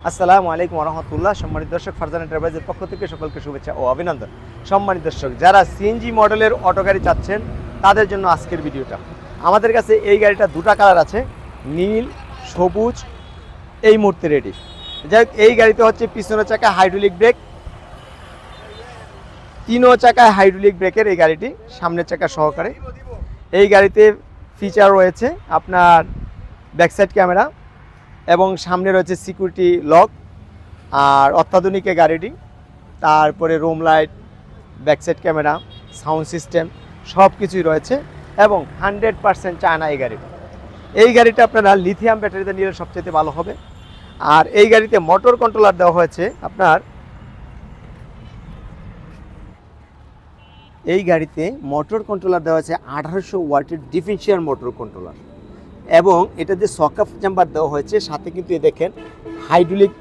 আসসালামু আলাইকুম রহমতুল্লাহ। সম্মানিত দর্শক, ফারজানা এন্টারপ্রাইজের পক্ষ থেকে সকলকে শুভেচ্ছা ও অভিনন্দন। সম্মানিত দর্শক, যারা সিএনজি মডেলের অটো গাড়ি চাচ্ছেন তাদের জন্য আজকের ভিডিওটা। আমাদের কাছে এই গাড়িটা দুটা কালার আছে, নীল সবুজ, এই মুহূর্তে রেডি। যাই হোক, এই গাড়িতে হচ্ছে পিছনের চাকায় হাইড্রোলিক ব্রেক, তিনও চাকায় হাইড্রোলিক ব্রেকের এই গাড়িটি, সামনের চাকা সহকারে। এই গাড়িতে ফিচার রয়েছে আপনার ব্যাকসাইড ক্যামেরা এবং সামনে রয়েছে সিকিউরিটি লক, আর অত্যাধুনিক এই গাড়িটি। তারপরে room light, backside camera, sound system সব কিছুই রয়েছে এবং 100% চায়না এই গাড়িটা। এই গাড়িটা আপনারা লিথিয়াম ব্যাটারিতে নিলে সবচেয়ে ভালো হবে। আর এই গাড়িতে মোটর কন্ট্রোলার দেওয়া হয়েছে আপনার, এই গাড়িতে মোটর কন্ট্রোলার দেওয়া হয়েছে 1800 ওয়াটের ডিফারেন্সিয়াল মোটর কন্ট্রোলার, এবং এটা যে সকাপ চেম্বার দেওয়া হয়েছে সাথে কিন্তু দেখেন হাইড্রোলিক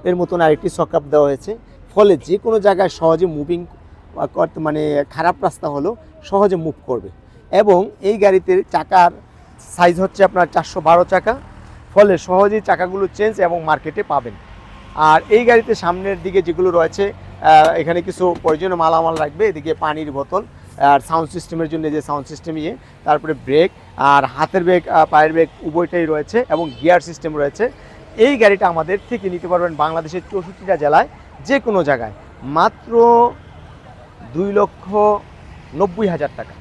এর মতন আরেকটি সকাপ দেওয়া হয়েছে, ফলে যে কোনো জায়গায় সহজে মুভিং করতে, মানে খারাপ রাস্তা হলেও সহজে মুভ করবে। এবং এই গাড়িতে চাকার সাইজ হচ্ছে আপনার 412 চাকা, ফলে সহজেই চাকাগুলো চেঞ্জ এবং মার্কেটে পাবেন। আর এই গাড়িতে সামনের দিকে যেগুলো রয়েছে, এখানে কিছু প্রয়োজনীয় মালামাল রাখবে, এদিকে পানির বোতল, আর সাউন্ড সিস্টেমের জন্য যে সাউন্ড সিস্টেম তারপরে ব্রেক, আর হাতের ব্রেক, পায়ের ব্রেক উভয়টাই রয়েছে এবং গিয়ার সিস্টেম রয়েছে। এই গাড়িটা আমাদের থেকে নিতে পারবেন বাংলাদেশের 64টা জেলায় যে কোনো জায়গায় মাত্র 2,90,000 টাকা,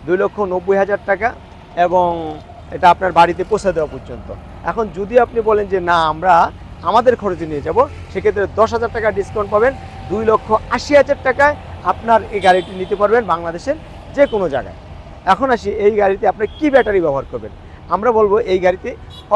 2,90,000 টাকা, এবং এটা আপনার বাড়িতে পৌঁছে দেওয়া পর্যন্ত। এখন যদি আপনি বলেন যে না, আমরা আমাদের খরচে নিয়ে যাব, সেক্ষেত্রে 10,000 টাকা ডিসকাউন্ট পাবেন। 2,80,000 টাকায় আপনার এই গাড়িটি নিতে পারবেন বাংলাদেশের যে কোনো জায়গায়। এখন আসি, এই গাড়িতে আপনি কি ব্যাটারি ব্যবহার করবেন। আমরা বলবো এই গাড়িতে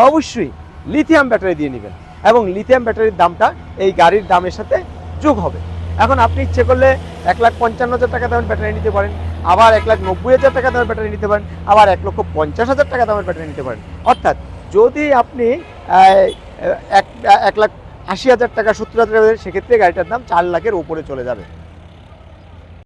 অবশ্যই লিথিয়াম ব্যাটারি দিয়ে নেবেন, এবং লিথিয়াম ব্যাটারির দামটা এই গাড়ির দামের সাথে যোগ হবে। এখন আপনি ইচ্ছে করলে 1,55,000 টাকা দামের ব্যাটারি নিতে পারেন, আবার 1,90,000 টাকা দামের ব্যাটারি নিতে পারেন, আবার 1,50,000 টাকা দামের ব্যাটারি নিতে পারেন। অর্থাৎ যদি আপনি 1,80,000 টাকা, 70,000 টাকা, সেক্ষেত্রে গাড়িটার দাম 4 লাখের উপরে চলে যাবে।